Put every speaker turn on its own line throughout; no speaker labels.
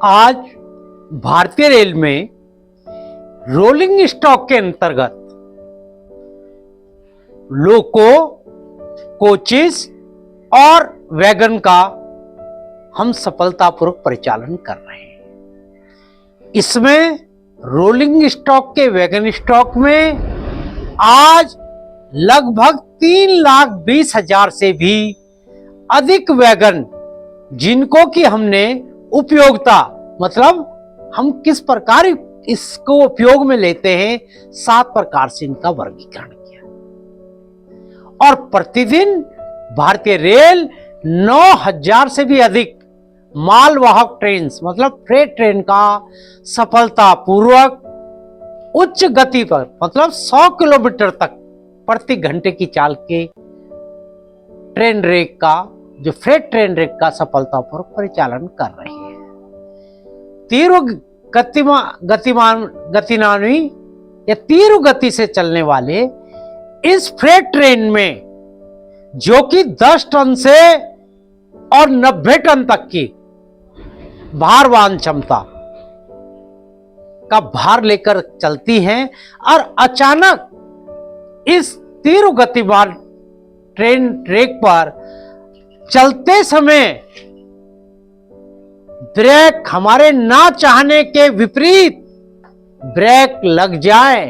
आज भारतीय रेल में रोलिंग स्टॉक के अंतर्गत लोको, कोचेस और वैगन का हम सफलतापूर्वक परिचालन कर रहे हैं। इसमें रोलिंग स्टॉक के वैगन स्टॉक में आज लगभग 3,20,000 से भी अधिक वैगन, जिनको कि हमने उपयोगिता मतलब हम किस प्रकार इसको उपयोग में लेते हैं, 7 प्रकार से इनका वर्गीकरण किया। और प्रतिदिन भारतीय रेल 9,000 से भी अधिक मालवाहक ट्रेन मतलब फ्रेट ट्रेन का सफलतापूर्वक उच्च गति पर मतलब 100 किलोमीटर तक प्रति घंटे की चाल के ट्रेन रेक का जो फ्रेट ट्रेन रेक का सफलतापूर्वक परिचालन कर रही है। तीव्र गतिमानी या तीव्र गति से चलने वाले इस फ्रेट ट्रेन में, जो कि 10 टन से और 90 टन तक की भार वहन क्षमता का भार लेकर चलती हैं, और अचानक इस तीव्र गतिमान ट्रेन ट्रैक पर चलते समय ब्रेक हमारे ना चाहने के विपरीत ब्रेक लग जाए,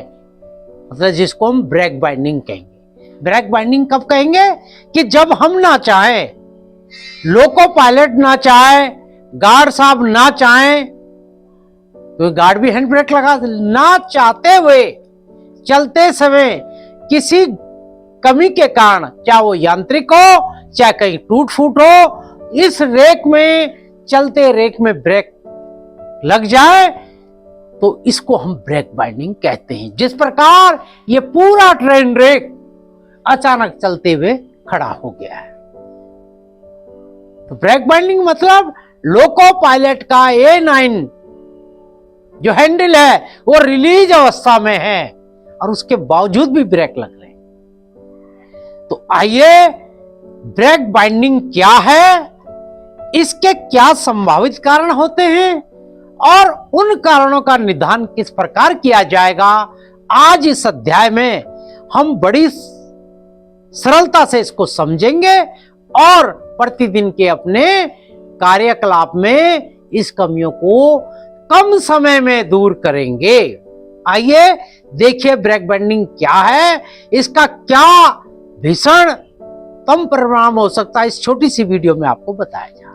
मतलब जिसको हम ब्रेक बाइंडिंग कहेंगे। ब्रेक बाइंडिंग कब कहेंगे? कि जब हम ना चाहे, लोको पायलट ना चाहे, गार्ड साहब ना चाहे, तो गार्ड भी हैंड ब्रेक लगा, ना चाहते हुए चलते समय किसी कमी के कारण, चाहे वो यांत्रिक हो चाहे कहीं टूट फूट हो, इस रेक में चलते रेक में ब्रेक लग जाए तो इसको हम ब्रेक बाइंडिंग कहते हैं। जिस प्रकार ये पूरा ट्रेन रेक अचानक चलते हुए खड़ा हो गया है, तो ब्रेक बाइंडिंग मतलब लोको पायलट का A9 जो हैंडल है वो रिलीज अवस्था में है और उसके बावजूद भी ब्रेक लग रहे हैं। तो आइए, ब्रेक बाइंडिंग क्या है, इसके क्या संभावित कारण होते हैं और उन कारणों का निदान किस प्रकार किया जाएगा, आज इस अध्याय में हम बड़ी सरलता से इसको समझेंगे और प्रतिदिन के अपने कार्यकलाप में इस कमियों को कम समय में दूर करेंगे। आइए देखिए ब्रेक बाइंडिंग क्या है, इसका क्या भीषण कम परिणाम हो सकता है, इस छोटी सी वीडियो में आपको बताया जा रहा है।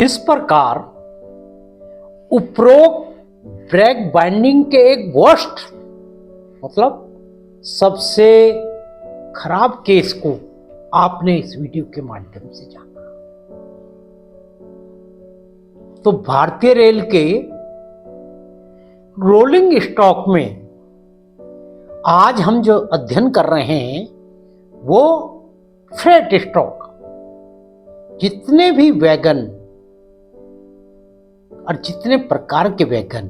इस प्रकार उपरोक्त ब्रेक बाइंडिंग के एक वर्स्ट मतलब सबसे खराब केस को आपने इस वीडियो के माध्यम से जाना। तो भारतीय रेल के रोलिंग स्टॉक में आज हम जो अध्ययन कर रहे हैं वो फ्रेट स्टॉक, जितने भी वैगन और जितने प्रकार के वैगन,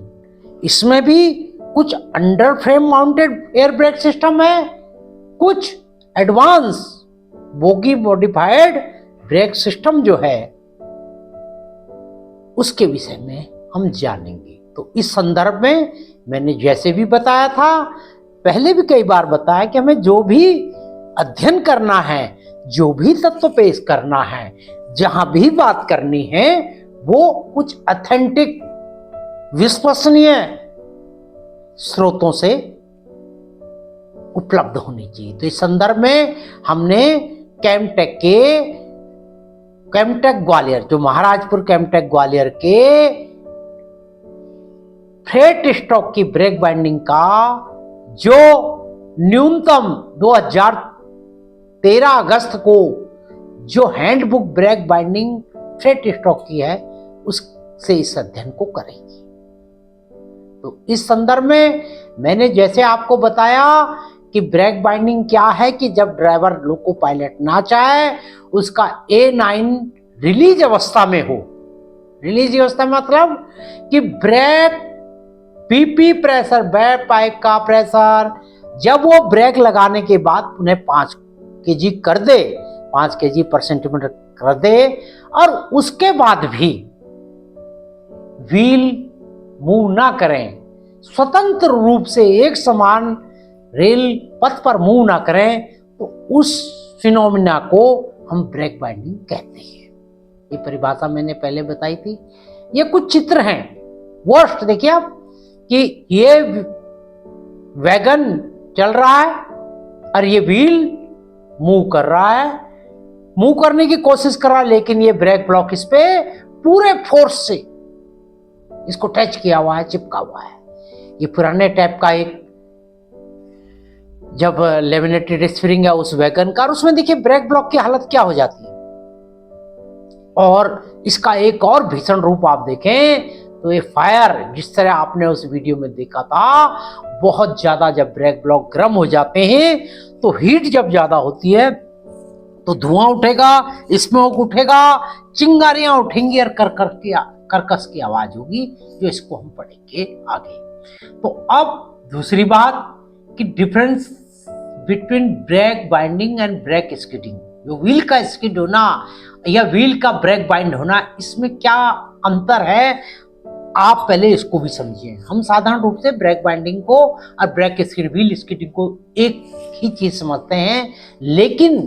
इसमें भी कुछ under frame mounted air brake system है, कुछ advance bogie modified brake system जो है उसके विषय में हम जानेंगे। तो इस संदर्भ में मैंने जैसे भी बताया था, पहले भी कई बार बताया कि हमें जो भी अध्ययन करना है, जो भी तत्व पेश करना है, जहां भी बात करनी है, वो कुछ ऑथेंटिक विश्वसनीय स्रोतों से उपलब्ध होनी चाहिए। तो इस संदर्भ में हमने कैमटेक ग्वालियर, जो महाराजपुर कैमटेक ग्वालियर के फ्रेट स्टॉक की ब्रेक बाइंडिंग का जो न्यूनतम 2013 अगस्त को जो handbook break binding freight stock की है, उससे इस अध्ययन को करेंगे। तो इस संदर्भ में मैंने जैसे आपको बताया कि ब्रेक बाइंडिंग क्या है, कि जब ड्राइवर लोको पायलट ना चाहे, उसका A9 रिलीज अवस्था में हो, रिलीज अवस्था मतलब कि brake BP pressure, brake pipe का प्रेशर जब वो ब्रेक लगाने के बाद उन्हें 5 kg कर दे, 5 kg पर सेंटीमीटर कर दे, और उसके बाद भी व्हील मूव ना करें, स्वतंत्र रूप से एक समान रेल पथ पर मूव ना करें, तो उस फिनोमिना को हम ब्रेक बाइंडिंग कहते हैं। ये परिभाषा मैंने पहले बताई थी। ये कुछ चित्र हैं, वर्स्ट देखिए आप, कि ये वैगन चल रहा है और ये व्हील मूव कर रहा है, मूव करने की कोशिश कर रहा है, लेकिन ये ब्रेक ब्लॉक इस पे पूरे फोर्स से इसको टच किया हुआ है, चिपका हुआ है। ये पुराने टाइप का एक जब लेमिनेटेड स्प्रिंग है उस वैगन का, और उसमें देखिए ब्रेक ब्लॉक की हालत क्या हो जाती है। और इसका एक और भीषण रूप आप देखें तो ये फायर, जिस तरह आपने उस वीडियो में देखा था, बहुत ज्यादा जब ब्रेक ब्लॉक गर्म हो जाते हैं तो हीट जब ज्यादा होती है तो धुआं उठेगा, स्मोक उठेगा, चिंगारियां उठेंगी और करकस की आवाज होगी, जो इसको हम पढ़ेंगे आगे। तो अब दूसरी बात कि difference between brake binding and brake skidding, जो व्हील का स्किड होना या व्हील का ब्रेक बाइंड होना, इसमें क्या अंतर है आप पहले इसको भी समझिए। हम साधारण रूप से ब्रेक बाइंडिंग को और ब्रेक स्किड, व्हील स्किडिंग को एक ही चीज समझते हैं, लेकिन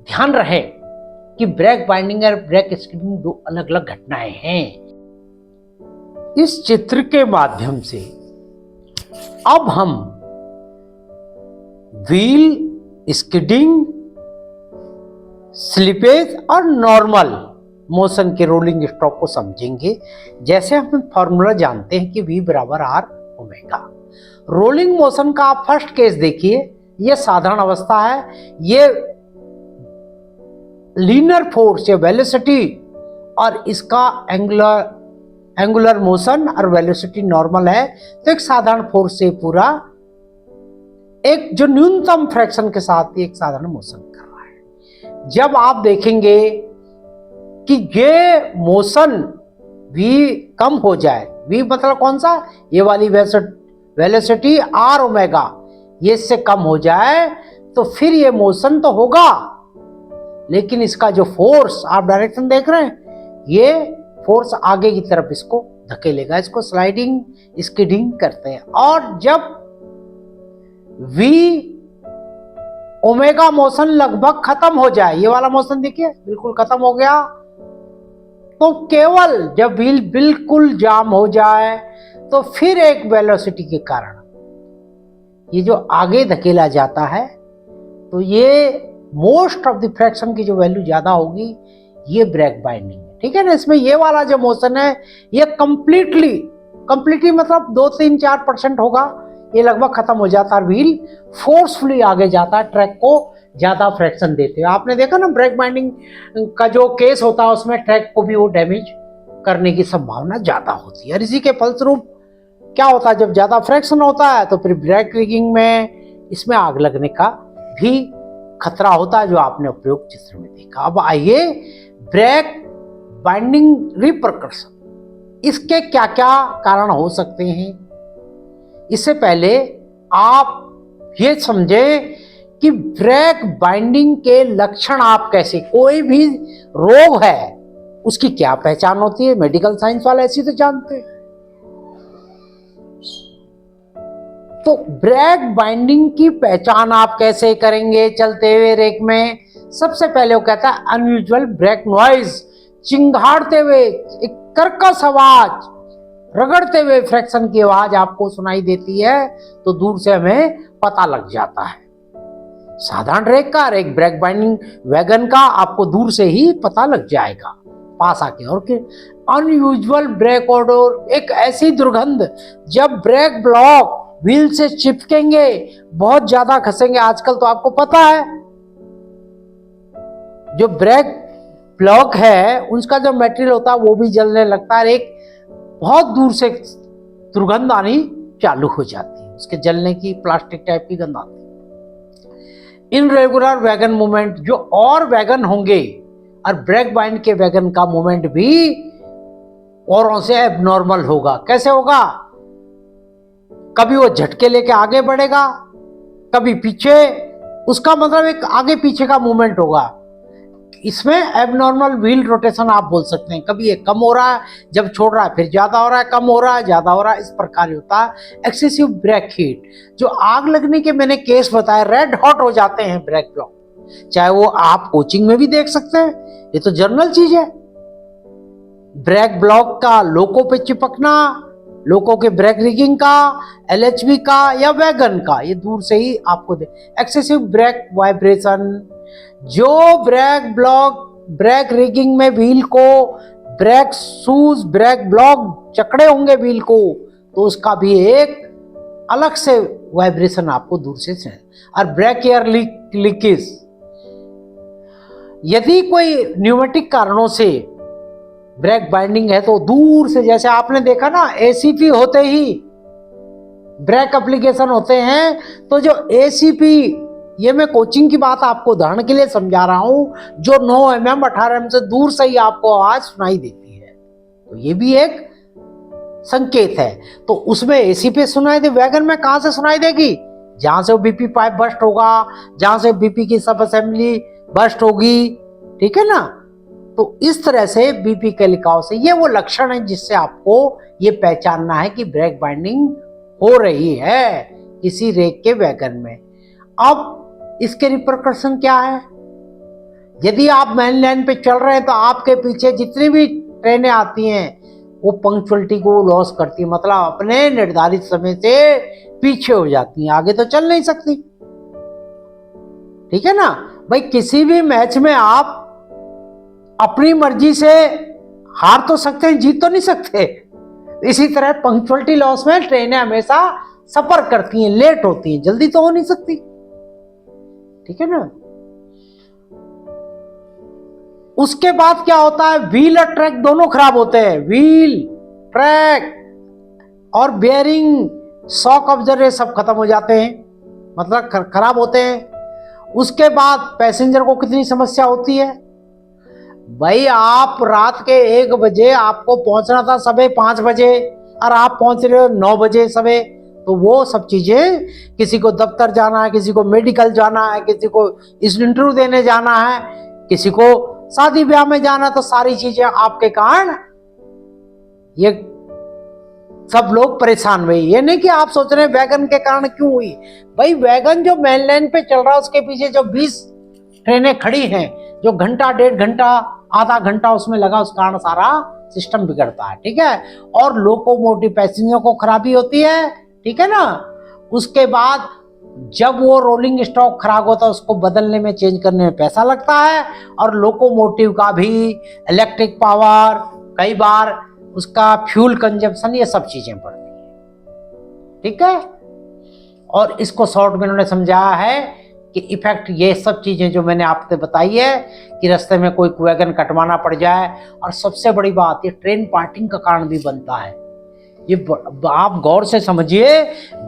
ध्यान रहे कि ब्रेक बाइंडिंग और ब्रेक स्किडिंग दो अलग अलग घटनाएं हैं। इस चित्र के माध्यम से अब हम व्हील स्किडिंग, स्लिपेज और नॉर्मल मोशन के रोलिंग स्टॉक को समझेंगे। जैसे हम फॉर्मूला जानते हैं कि V बराबर R ओमेगा। रोलिंग मोशन का आप फर्स्ट केस देखिए, यह साधारण अवस्था है, ये लीनियर फोर्स या वेलोसिटी और इसका एंगुलर मोशन और वेलोसिटी नॉर्मल है, तो एक साधारण फोर्स से पूरा एक जो न्यूनतम फ्रैक्शन के साथ एक साधारण मोशन कर रहा है। जब आप देखेंगे कि ये मोशन V कम हो जाए, V मतलब कौन सा, ये वाली वेलोसिटी R ओमेगा, ये इससे कम हो जाए, तो फिर ये मोशन तो होगा, लेकिन इसका जो फोर्स आप डायरेक्शन देख रहे हैं, ये फोर्स आगे की तरफ इसको धकेलेगा, इसको स्लाइडिंग स्किडिंग करते हैं। और जब V ओमेगा मोशन लगभग खत्म हो जाए, ये वाला मोशन देखिए बिल्कुल खत्म हो गया, तो केवल जब व्हील बिल्कुल जाम हो जाए तो फिर एक वेलोसिटी के कारण ये जो आगे धकेला जाता है, तो ये मोस्ट ऑफ द फ्रैक्शन की जो वैल्यू ज्यादा होगी, ये ब्रेक बाइंडिंग है। ठीक है ना, इसमें ये वाला जो मोशन है ये कंप्लीटली मतलब 2-3-4% होगा, ये लगभग खत्म हो जाता है, व्हील फोर्सफुली आगे जाता है, ट्रैक को ज्यादा फ्रैक्शन देते हैं। आपने देखा ना ब्रेक बाइंडिंग का जो केस होता है उसमें ट्रैक को भी वो डैमेज करने की संभावना ज्यादा होती है, और इसी के फलस्वरूप क्या होता है, जब ज्यादा फ्रैक्शन होता है तो फिर ब्रेक रिगिंग में इसमें आग लगने का भी खतरा होता है, जो आपने उपयोग चित्र में देखा। अब आइए ब्रेक बाइंडिंग रिपरकशन, इसके क्या क्या कारण हो सकते हैं। इससे पहले आप ये समझें कि ब्रेक बाइंडिंग के लक्षण आप कैसे, कोई भी रोग है उसकी क्या पहचान होती है, मेडिकल साइंस वाले ऐसी तो जानते हैं। तो ब्रेक बाइंडिंग की पहचान आप कैसे करेंगे चलते हुए रेक में। सबसे पहले वो कहता है अनयूजुअल ब्रेक नॉइज, चिंगाड़ते हुए एक कर्कश आवाज, रगड़ते हुए फ्रैक्शन की आवाज आपको सुनाई देती है, तो दूर से हमें पता लग जाता है। साधारण रेक ब्रेक बाइंडिंग वैगन का आपको दूर से ही पता लग जाएगा पास आके। और अनयूजुअल ब्रेक ऑर्डर, एक ऐसी दुर्गंध जब ब्रेक ब्लॉक व्हील से चिपकेंगे, बहुत ज्यादा खसेंगे। आजकल तो आपको पता है जो ब्रेक ब्लॉक है उसका जो मटेरियल होता है वो भी जलने लगता है, एक बहुत दूर से दुर्गंध आनी चालू हो जाती है, उसके जलने की प्लास्टिक टाइप की गंध आती है। इनरेगुलर वैगन मूवमेंट, जो और वैगन होंगे और ब्रेक बाइंड के वैगन का मूवमेंट भी औरों से एबनॉर्मल होगा। कैसे होगा? कभी वो झटके लेके आगे बढ़ेगा, कभी पीछे, उसका मतलब एक आगे पीछे का मूवमेंट होगा। इसमें एबनॉर्मल व्हील रोटेशन आप बोल सकते हैं। कभी ये कम हो रहा है, जब छोड़ रहा है फिर ज्यादा हो रहा है, कम हो रहा है ज्यादा हो रहा है, इस प्रकार होता है एक्सेसिव ब्रेक हीट। जो आग लगने के मैंने केस बताया, रेड हॉट हो जाते हैं ब्रेक ब्लॉक, चाहे वो आप कोचिंग में भी देख सकते हैं, ये तो जर्नल चीज है। ब्रेक ब्लॉक का लोको पे चिपकना, लोको के ब्रेक रिगिंग का, एलएचबी का या वैगन का, ये दूर से ही आपको दे। एक्सेसिव ब्रेक वाइब्रेशन, जो ब्रेक ब्लॉक ब्रेक रिगिंग में व्हील को ब्रेक शूज ब्रेक ब्लॉक जकड़े होंगे व्हील को, तो उसका भी एक अलग से वाइब्रेशन आपको दूर से और ब्रेक एयर लीकेज, यदि कोई न्यूमेटिक कारणों से ब्रेक बाइंडिंग है तो दूर से, जैसे आपने देखा ना एसीपी होते ही ब्रेक एप्लीकेशन होते हैं, तो जो एसीपी, ये मैं कोचिंग की बात आपको उदाहरण के लिए समझा रहा हूं, जो 9 mm 18 mm से दूर से ही आपको आवाज सुनाई देती है, तो ये भी एक संकेत है। तो उसमें एसीपी सुनाई दे, वैगन में कहां से सुनाई देगी? जहां से वो बीपी पाइप बस्ट होगा, जहां से बीपी की सब असेंबली बस्ट होगी, ठीक है ना। तो इस तरह से बीपी कलिकाओं से, ये वो लक्षण है जिससे आपको ये पहचानना है कि ब्रेक बाइंडिंग हो रही है किसी रेक के वैगन में। अब इसके रिपरकशन क्या है? यदि आप मेन लाइन पे चल रहे हैं तो आपके पीछे जितनी भी ट्रेनें आती हैं वो पंक्चुअलिटी को लॉस करती है, मतलब अपने निर्धारित समय से पीछे हो जाती हैं, आगे तो चल नहीं सकती, ठीक है ना भाई। किसी भी मैच में आप अपनी मर्जी से हार तो सकते हैं, जीत तो नहीं सकते। इसी तरह पंक्चुअलिटी लॉस में ट्रेनें हमेशा सफर करती हैं, लेट होती हैं, जल्दी तो हो नहीं सकती, ठीक है ना। उसके बाद क्या होता है? व्हील और ट्रैक दोनों खराब होते हैं। व्हील, ट्रैक और बेयरिंग, शॉक ऑब्जर्वर सब खत्म हो जाते हैं, मतलब खराब होते हैं। उसके बाद पैसेंजर को कितनी समस्या होती है भाई। आप रात के 1 बजे आपको पहुंचना था, सुबह 5 बजे, और आप पहुंच रहे हो 9 बजे सुबह, तो वो सब चीजें, किसी को दफ्तर जाना है, किसी को मेडिकल जाना है, किसी को इंटरव्यू देने जाना है, किसी को शादी ब्याह में जाना, तो सारी चीजें आपके कारण ये सब लोग परेशान हुए। ये नहीं कि आप सोच रहे हैं वैगन के कारण क्यों हुई भाई। वैगन जो मेन लाइन पे चल रहा है उसके पीछे जो 20 ट्रेनें खड़ी हैं, जो घंटा 1.5 घंटा आधा घंटा उसमें लगा, उस कारण सारा सिस्टम बिगड़ता है, ठीक है। और लोकोमोटिव पैसेंजर को खराबी होती है, ठीक है ना। उसके बाद जब वो रोलिंग स्टॉक खराब होता है उसको बदलने में, चेंज करने में पैसा लगता है, और लोकोमोटिव का भी इलेक्ट्रिक पावर, कई बार उसका फ्यूल कंजप्शन, ये सब चीजें बढ़ती हैं, ठीक है। और इसको शॉर्ट में उन्होंने समझाया है कि इफेक्ट, ये सब चीजें जो मैंने आपसे बताई है कि रास्ते में कोई वैगन कटवाना पड़ जाए, और सबसे बड़ी बात ये ट्रेन पार्टिंग का कारण भी बनता है। ये आप गौर से समझिए,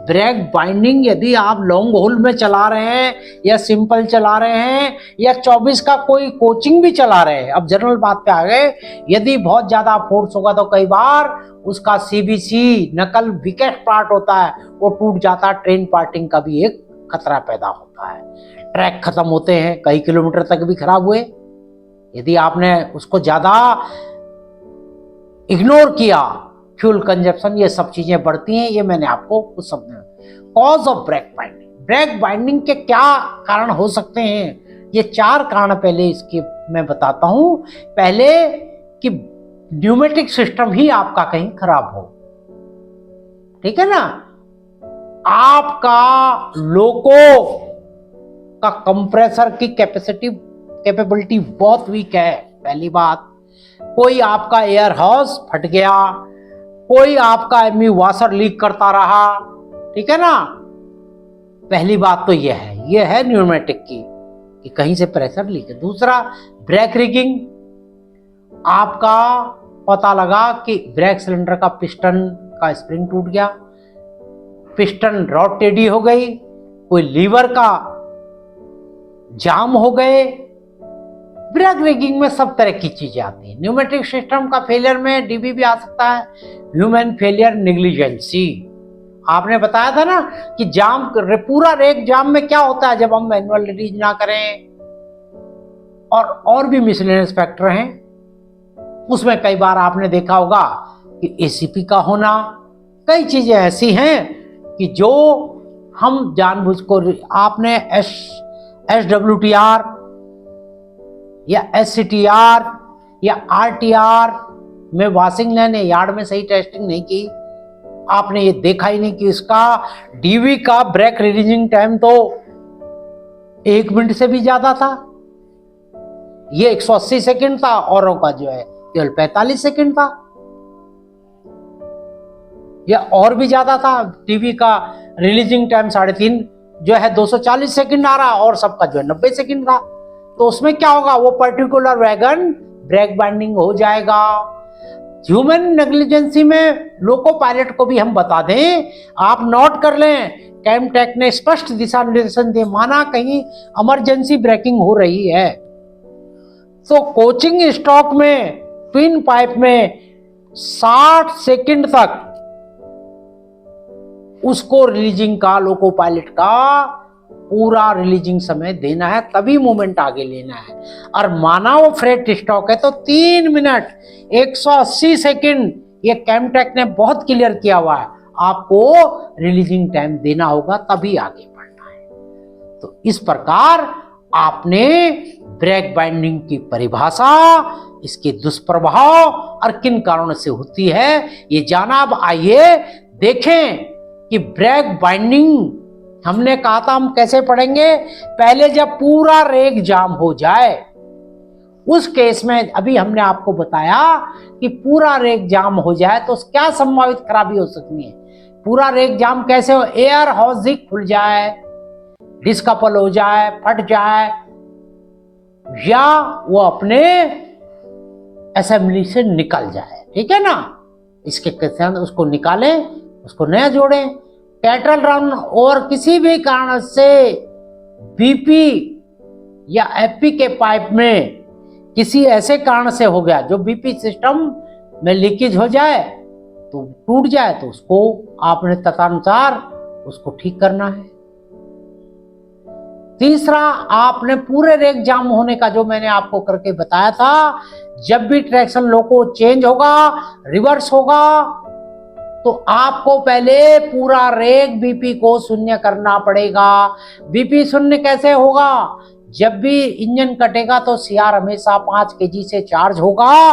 ब्रेक बाइंडिंग यदि आप लॉन्ग होल में चला रहे हैं, या सिंपल चला रहे हैं, या 24 का कोई कोचिंग भी चला रहे हैं, अब जनरल बात पे आ गए, यदि बहुत ज्यादा फोर्स होगा तो कई बार उसका सीबीसी नकल वीकेस्ट पार्ट होता है वो टूट जाता है, ट्रेन पार्टिंग का भी एक खतरा पैदा होता है। ट्रैक खत्म होते हैं, कई किलोमीटर तक भी खराब हुए, यदि आपने उसको ज्यादा इग्नोर किया, फ्यूल कंजप्शन, ये सब चीजें बढ़ती हैं। ये मैंने आपको कुछ समझाया। Cause of break binding, break binding के क्या कारण हो सकते हैं? ये 4 कारण पहले इसके मैं बताता हूं। पहले कि न्यूमेटिक सिस्टम ही आपका कहीं खराब हो, ठीक है ना। आपका लोको का कंप्रेसर की कैपेबिलिटी बहुत वीक है, पहली बात। कोई आपका एयर हाउस फट गया, कोई आपका एमी वाशर लीक करता रहा, ठीक है ना। पहली बात तो यह है न्यूमेटिक की कि कहीं से प्रेशर लीक है। दूसरा, ब्रेक रिगिंग, आपका पता लगा कि ब्रेक सिलेंडर का पिस्टन का स्प्रिंग टूट गया, पिस्टन रॉड टेढ़ी हो गई, कोई लीवर का जाम हो गए, ब्रेक रिगिंग में सब तरह की चीजें आती हैं। न्यूमेटिक सिस्टम का फेलियर में डीबी भी आ सकता है, ह्यूमन फेलियर नेग्लिजेंसी। आपने बताया था ना कि जाम, पूरा रेक जाम में क्या होता है जब हम मैनुअल रिलीज ना करें, और भी मिसलेनियस फैक्टर हैं। उसमें कई बार आपने देखा होगा कि एसीपी का होना, कई चीजें ऐसी हैं कि जो हम जानबूझ को, आपने SWTR या SCTR या RTR में वॉशिंग लाइन या यार्ड में सही टेस्टिंग नहीं की, आपने ये देखा ही नहीं कि इसका डीवी का ब्रेक रिलीजिंग टाइम तो 1 मिनट से भी ज्यादा था, ये 180 सेकंड था, औरों का जो है केवल 45 सेकंड था, या और भी ज्यादा था। टीवी का रिलीजिंग टाइम 3.5 जो है 240 सेकंड आ रहा, और सबका जो है 90 सेकंड था। तो उसमें क्या होगा, वो पर्टिकुलर वैगन ब्रेक बाइंडिंग हो जाएगा। ह्यूमन नेग्लिजेंसी में लोको पायलट को भी हम बता दें, आप नोट कर लें, कैमटेक ने स्पष्ट दिशा निर्देशन दिए, माना कहीं इमरजेंसी ब्रेकिंग हो रही है तो कोचिंग स्टॉक में ट्विन पाइप में 60 सेकंड तक उसको रिलीजिंग का, लोको पायलट का पूरा रिलीजिंग समय देना है, तभी मूवमेंट आगे लेना है। और माना वो फ्रेट स्टॉक है तो 3 मिनट 180 सेकंड, ये कैमटेक ने बहुत क्लियर किया हुआ है, आपको रिलीजिंग टाइम देना होगा, तभी आगे बढ़ना है। तो इस प्रकार आपने ब्रेक बाइंडिंग की परिभाषा, इसके दुष्प्रभाव और किन कारणों से होती है ये जाना। अब आइए देखें कि ब्रेक बाइंडिंग हमने कहा था हम कैसे पढ़ेंगे। पहले जब पूरा रेक जाम हो जाए, उस केस में अभी हमने आपको बताया कि पूरा रेक जाम हो जाए तो क्या संभावित खराबी हो सकती है। पूरा रेक जाम कैसे हो, एयर हॉजिक खुल जाए, डिस्कपल हो जाए, फट जाए, या वो अपने असेंबली से निकल जाए, ठीक है ना। इसके कारण उसको निकालें, उसको नया जोड़ें। कैटल रन और किसी भी कारण से बीपी या एफपी के पाइप में किसी ऐसे कारण से हो गया जो बीपी सिस्टम में लीकेज हो जाए, तो टूट जाए, तो उसको आपने तदनुसार उसको ठीक करना है। तीसरा, आपने पूरे रेक जाम होने का जो मैंने आपको करके बताया था, जब भी ट्रैक्शन लोको चेंज होगा, रिवर्स होगा, तो आपको पहले पूरा रेक बीपी को शून्य करना पड़ेगा। बीपी शून्य कैसे होगा, जब भी इंजन कटेगा तो सीआर हमेशा 5 kg से चार्ज होगा,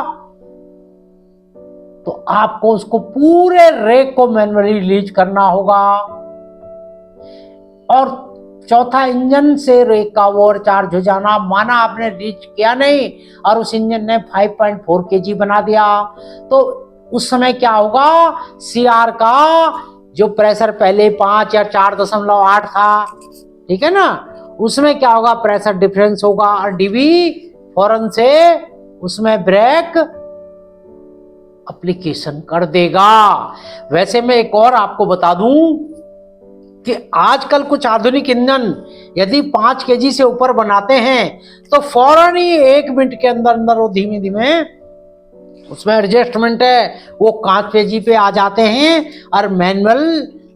तो आपको उसको पूरे रेक को मैन्युअली रिलीज करना होगा। और चौथा, इंजन से रेक का ओवर चार्ज हो जाना, माना आपने रिलीज किया नहीं और उस इंजन ने 5.4 kg बना दिया, तो उस समय क्या होगा, सीआर का जो प्रेशर पहले 5 या 4.8 था, ठीक है ना, उसमें क्या होगा, प्रेशर डिफरेंस होगा और डीवी फौरन से उसमें ब्रेक एप्लीकेशन कर देगा। वैसे मैं एक और आपको बता दूं कि आजकल कुछ आधुनिक इंजन यदि 5 kg से ऊपर बनाते हैं तो फौरन ही 1 मिनट के अंदर अंदर वो धीमे धीमे उसमें एडजस्टमेंट है, वो 5 kg पे आ जाते हैं और मैनुअल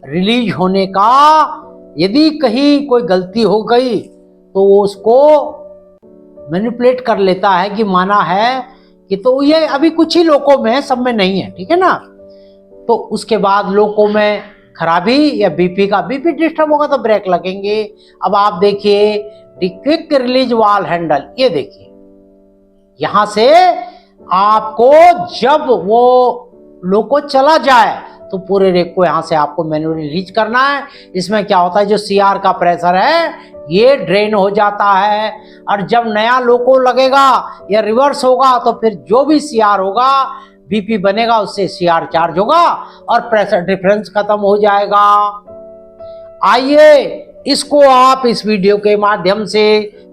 रिलीज होने का यदि कहीं कोई गलती हो गई तो वो उसको मैनिपुलेट कर लेता है कि माना है कि, तो ये अभी कुछ ही लोगों में है, सब में नहीं है, ठीक है ना। तो उसके बाद लोगों में खराबी या बीपी डिस्टर्ब होगा तो ब्रेक लगेंगे। अब आप देखिए क्विक रिलीज वाल हैंडल, ये देखिए यहां से आपको जब वो लोको चला जाए तो पूरे रेक को यहां से आपको मैन्युअली रिलीज करना है। इसमें क्या होता है, जो सीआर का प्रेशर है ये ड्रेन हो जाता है, और जब नया लोको लगेगा या रिवर्स होगा तो फिर जो भी सीआर होगा, बीपी बनेगा, उससे सीआर चार्ज होगा और प्रेशर डिफरेंस खत्म हो जाएगा। आइए इसको आप इस वीडियो के माध्यम से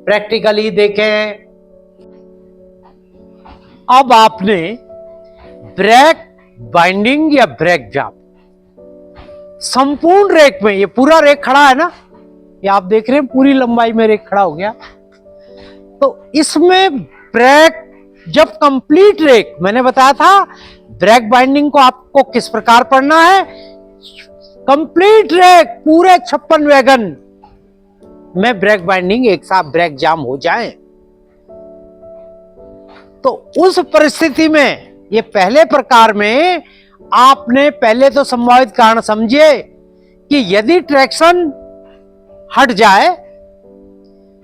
प्रैक्टिकली देखें। अब आपने ब्रेक बाइंडिंग या ब्रेक जाम संपूर्ण रेक में, ये पूरा रेक खड़ा है ना, ये आप देख रहे हैं पूरी लंबाई में रेक खड़ा हो गया, तो इसमें ब्रेक जब कंप्लीट रेक, मैंने बताया था ब्रेक बाइंडिंग को आपको किस प्रकार पढ़ना है, कंप्लीट रेक पूरे 56 वैगन में ब्रेक बाइंडिंग एक साथ ब्रेक जाम हो जाए, तो उस परिस्थिति में ये पहले प्रकार में आपने पहले तो संभावित कारण समझिए कि यदि ट्रैक्शन हट जाए,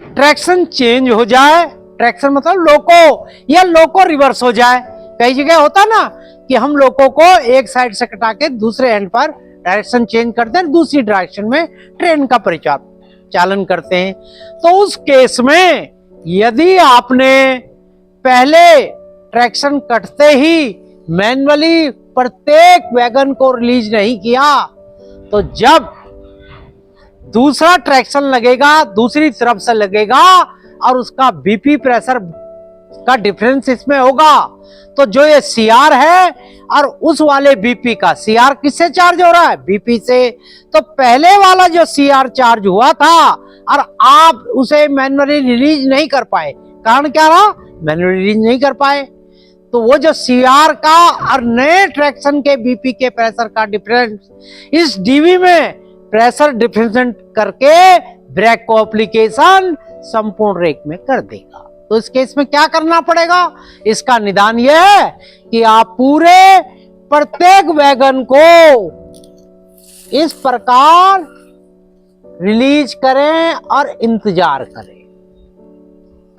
ट्रैक्शन चेंज हो जाए, ट्रैक्शन मतलब लोको या लोको रिवर्स हो जाए। कई जगह होता ना कि हम लोगों को एक साइड से कटा के दूसरे एंड पर डायरेक्शन चेंज करते हैं, दूसरी डायरेक्शन में ट्रेन का परिचालन करते हैं। तो उस केस में यदि आपने पहले ट्रैक्शन कटते ही मैन्युअली प्रत्येक वैगन को रिलीज नहीं किया, तो जब दूसरा ट्रैक्शन लगेगा दूसरी तरफ से लगेगा और उसका बीपी प्रेशर का डिफरेंस इसमें होगा, तो जो ये सीआर है और उस वाले बीपी का, सीआर किससे चार्ज हो रहा है, बीपी से, तो पहले वाला जो सीआर चार्ज हुआ था और आप उसे मैन्युअली रिलीज नहीं कर पाए, कारण क्या रहा, मैन्युअली रिलीज नहीं कर पाए, तो वो जो सीआर का और नए ट्रैक्शन के बीपी के प्रेशर का डिफरेंस इस डीवी में प्रेशर डिफरेंशिएट करके ब्रेक को एप्लीकेशन संपूर्ण रेक में कर देगा। तो इस केस में क्या करना पड़ेगा, इसका निदान यह है कि आप पूरे प्रत्येक वैगन को इस प्रकार रिलीज करें और इंतजार करें।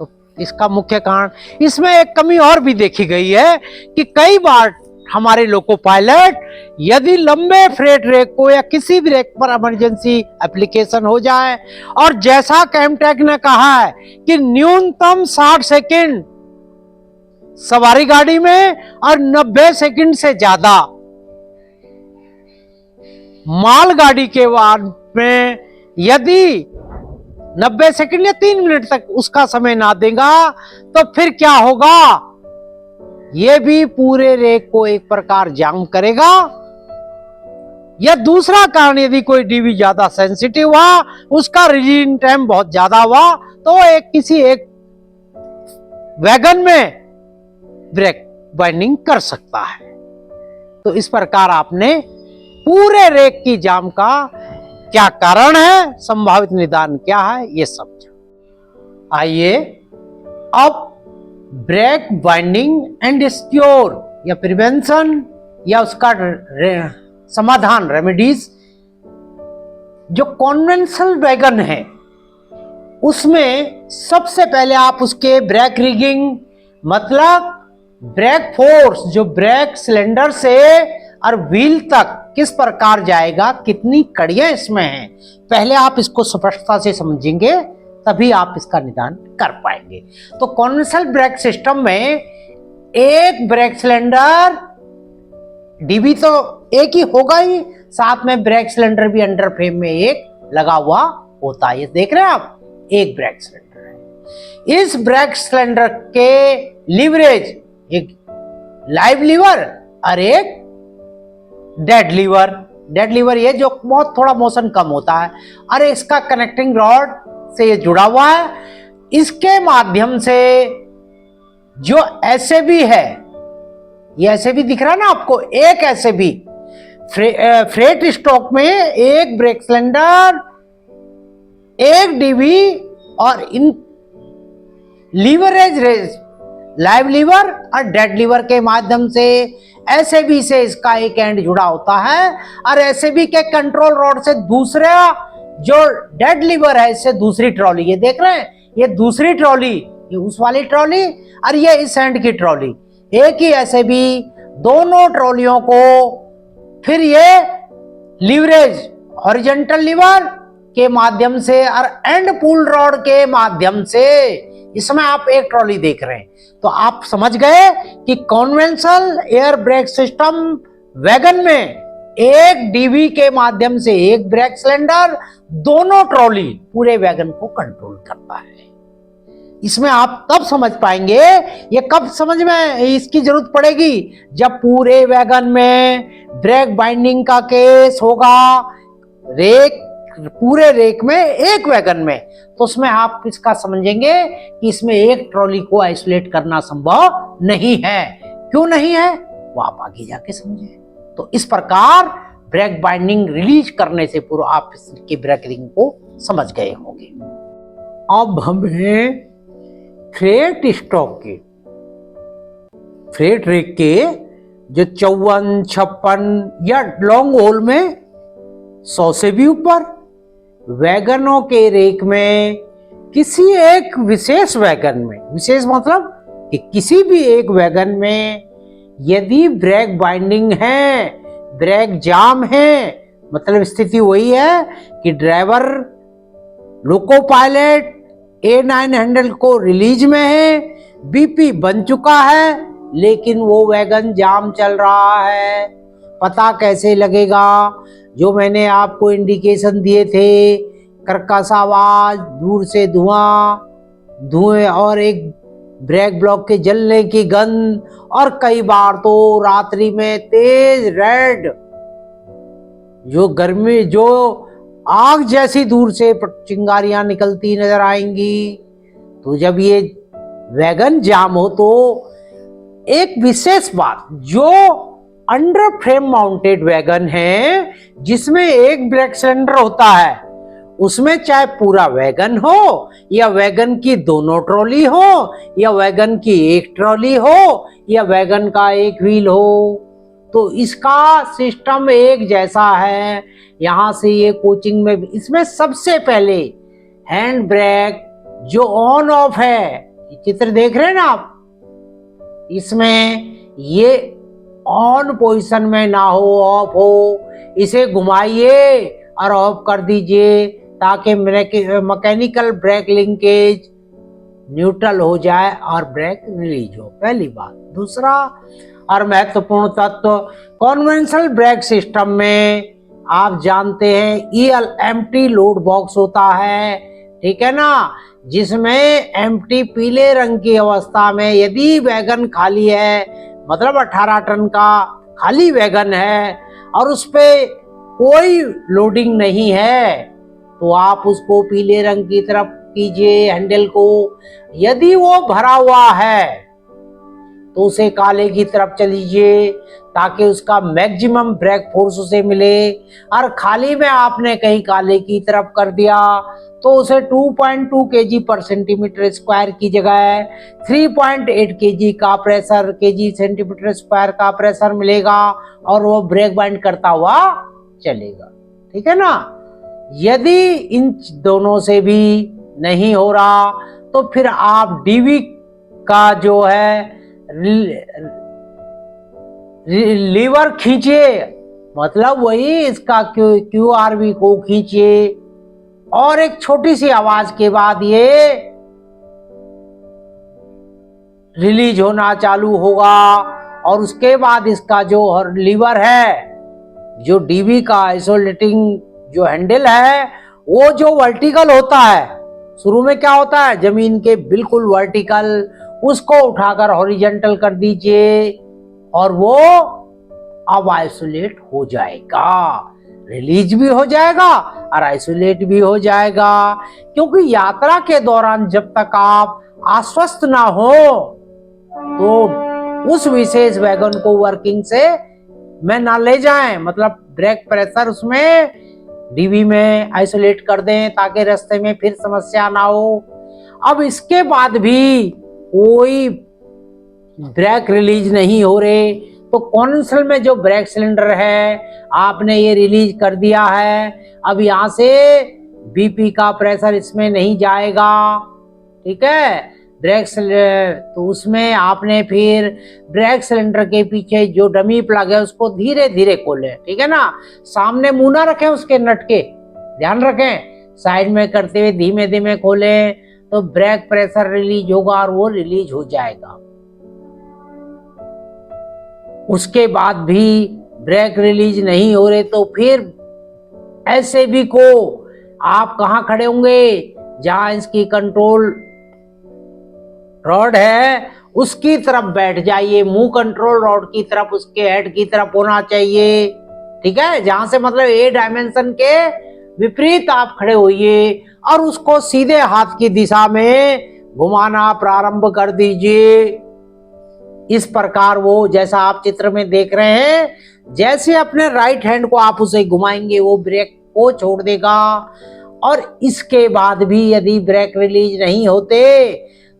तो इसका मुख्य कारण, इसमें एक कमी और भी देखी गई है कि कई बार हमारे लोको पायलट यदि लंबे फ्रेट रेक को या किसी भी रेक पर इमरजेंसी एप्लीकेशन हो जाए और जैसा कैमटेक ने कहा है कि न्यूनतम 60 सेकंड सवारी गाड़ी में और 90 सेकंड से ज्यादा माल गाड़ी के बाद में यदि 90 सेकंड या 3 मिनट तक उसका समय ना देगा, तो फिर क्या होगा, ये भी पूरे रेक को एक प्रकार जाम करेगा। या दूसरा कारण, यदि कोई डीवी ज्यादा सेंसिटिव हुआ, उसका रिलीजिंग टाइम बहुत ज्यादा हुआ, तो किसी एक वैगन में ब्रेक बाइंडिंग कर सकता है। तो इस प्रकार आपने पूरे रेक की जाम का क्या कारण है, संभावित निदान क्या है, ये समझा। आइए अब ब्रेक बाइंडिंग एंड स्क्योर या प्रिवेंशन या उसका समाधान, रेमेडीज, जो कॉन्वेंशनल वैगन है उसमें सबसे पहले आप उसके ब्रेक रिगिंग, मतलब ब्रेक फोर्स जो ब्रेक सिलेंडर से और व्हील तक किस प्रकार जाएगा, कितनी कड़ियां इसमें हैं, पहले आप इसको स्पष्टता से समझेंगे, तभी आप इसका निदान कर पाएंगे। तो कॉन्वेंशनल ब्रेक सिस्टम में एक ब्रेक सिलेंडर, डीबी तो एक ही होगा ही, साथ में ब्रेक सिलेंडर भी अंडर फ्रेम में एक लगा हुआ होता है। ये देख रहे हैं आप, एक ब्रेक सिलेंडर है। इस ब्रेक सिलेंडर के लीवरेज, एक लाइव लीवर और एक डेड लीवर। डेड लीवर ये जो बहुत थोड़ा मोशन कम होता है, और इसका कनेक्टिंग रॉड से ये जुड़ा हुआ है। इसके माध्यम से जो एसएबी है, ये एसएबी दिख रहा है ना आपको, एक एसएबी फ्रेट स्टॉक में एक ब्रेक सिलेंडर, एक डीवी और इन लीवरेज रेज, लाइव लीवर और डेड लीवर के माध्यम से एसएबी से इसका एक एंड जुड़ा होता है, और एसएबी के कंट्रोल रॉड से दूसरा जो डेड लीवर है, इससे दूसरी ट्रॉली, ये देख रहे हैं, ये दूसरी ट्रॉली, ये उस वाली ट्रॉली और ये इस एंड की ट्रॉली, एक ही एसएबी दोनों ट्रॉलियों को फिर ये लीवरेज हॉरिजॉन्टल लीवर के माध्यम से और एंड पुल रॉड के माध्यम से, इसमें आप एक ट्रॉली देख रहे हैं, तो आप समझ गए कि conventional air brake system wagon में एक डीवी के माध्यम से एक ब्रेक सिलेंडर, दोनों ट्रॉली पूरे वैगन को कंट्रोल करता है। इसमें आप तब समझ पाएंगे, ये कब समझ में इसकी जरूरत पड़ेगी, जब पूरे वैगन में ब्रेक बाइंडिंग का केस होगा, रेक पूरे रेक में एक वैगन में, तो उसमें आप इसका समझेंगे कि इसमें एक ट्रॉली को आइसोलेट करना संभव नहीं है। क्यों नहीं है वो आप आगे जाके समझे। तो इस प्रकार ब्रेक बाइंडिंग रिलीज करने से पूर्व आप इसकी ब्रेकिंग को समझ गए होंगे। अब हमें फ्रेट स्टॉक के, फ्रेट रेक के जो 54, 56 या लॉन्ग होल में 100 से भी ऊपर वैगनों के रेक में किसी एक विशेष वैगन में, विशेष मतलब कि किसी भी एक वैगन में यदि ब्रेक बाइंडिंग है, ब्रेक जाम है, मतलब स्थिति वही है कि driver loco pilot A9 handle को रिलीज में है, बीपी बन चुका है, लेकिन वो वैगन जाम चल रहा है। पता कैसे लगेगा? जो मैंने आपको इंडिकेशन दिए थे, कर्कश आवाज, दूर से धुएं और एक ब्रेक ब्लॉक के जलने की गंध, और कई बार तो रात्रि में तेज रेड जो गर्मी, जो आग जैसी दूर से चिंगारियां निकलती नजर आएंगी। तो जब ये वैगन जाम हो तो एक विशेष बात, जो अंडर फ्रेम माउंटेड वैगन है जिसमें एक ब्रेक सिलेंडर होता है, उसमें चाहे पूरा वैगन हो या वैगन की दोनों ट्रॉली हो या वैगन की एक ट्रॉली हो या वैगन का एक व्हील हो, तो इसका सिस्टम एक जैसा है। यहां से ये कोचिंग में भी इसमें सबसे पहले हैंड ब्रेक जो ऑन ऑफ है, चित्र देख रहे हैं ना आप, इसमें ये ऑन पोजीशन में ना हो, ऑफ हो, इसे घुमाइए और ऑफ कर दीजिए ताकि मैकेनिकल ब्रेक लिंकेज न्यूट्रल हो जाए और ब्रेक रिलीज हो। पहली बात। दूसरा और महत्वपूर्ण तत्व, कॉन्वेंशनल ब्रेक सिस्टम में आप जानते हैं एम्प्टी लोड बॉक्स होता है, ठीक है ना, जिसमें एम्प्टी पीले रंग की अवस्था में यदि वैगन खाली है, मतलब 18 टन का खाली वैगन है और उस पे कोई लोडिंग नहीं है, तो आप उसको पीले रंग की तरफ कीजिए हैंडल को। यदि वो भरा हुआ है तो उसे काले की तरफ चलीजिए ताकि उसका मैक्सिमम ब्रेक फोर्स उसे मिले। और खाली में आपने कहीं काले की तरफ कर दिया तो उसे 2.2 kg पर सेंटीमीटर स्क्वायर की जगह 3.8 kg का प्रेशर, kg सेंटीमीटर स्क्वायर का प्रेशर मिलेगा और वो ब्रेक बाइंड करता हुआ चलेगा, ठीक है ना। यदि इन दोनों से भी नहीं हो रहा तो फिर आप डीवी का जो है लीवर खींचिए, मतलब वही इसका QRV को खींचिए और एक छोटी सी आवाज के बाद ये रिलीज होना चालू होगा। और उसके बाद इसका जो लीवर है, जो डीवी का आइसोलेटिंग जो हैंडल है, वो जो वर्टिकल होता है, शुरू में क्या होता है जमीन के बिल्कुल वर्टिकल, उसको उठाकर हॉरिजॉन्टल कर दीजिए और वो अब आइसोलेट हो जाएगा, रिलीज भी हो जाएगा और आइसोलेट भी हो जाएगा। क्योंकि यात्रा के दौरान जब तक आप आश्वस्त ना हो तो उस विशेष वैगन को वर्किंग से में ना ले जाएं, मतलब ब्रेक प्रेशर उसमें डीवी में आइसोलेट कर दें ताकि रास्ते में फिर समस्या ना हो। अब इसके बाद भी कोई ब्रेक रिलीज नहीं हो रहे तो कॉन्वेंशनल में जो ब्रेक सिलेंडर है आपने ये रिलीज कर दिया है, अब यहाँ से बीपी का प्रेशर इसमें नहीं जाएगा, ठीक है। ब्रेक तो उसमें आपने फिर ब्रेक सिलेंडर के पीछे जो डमी प्लग है उसको धीरे धीरे खोलें, ठीक है ना। सामने मुंह ना रखें उसके नट के, ध्यान रखें, साइड में करते हुए धीमे धीमे खोलें तो ब्रेक प्रेशर रिलीज होगा और वो रिलीज हो जाएगा। उसके बाद भी ब्रेक रिलीज नहीं हो रहे तो फिर ऐसे भी को आप कहाँ खड़े होंगे, जहां इसकी कंट्रोल रॉड है उसकी तरफ बैठ जाइए, मुंह कंट्रोल रॉड की तरफ, उसके हेड की तरफ होना चाहिए, ठीक है। जहां से मतलब ए डायमेंशन के विपरीत आप खड़े होइए और उसको सीधे हाथ की दिशा में घुमाना प्रारंभ कर दीजिए। इस प्रकार वो, जैसा आप चित्र में देख रहे हैं, जैसे अपने राइट हैंड को आप उसे घुमाएंगे वो ब्रेक को छोड़ देगा। और इसके बाद भी यदि ब्रेक रिलीज नहीं होते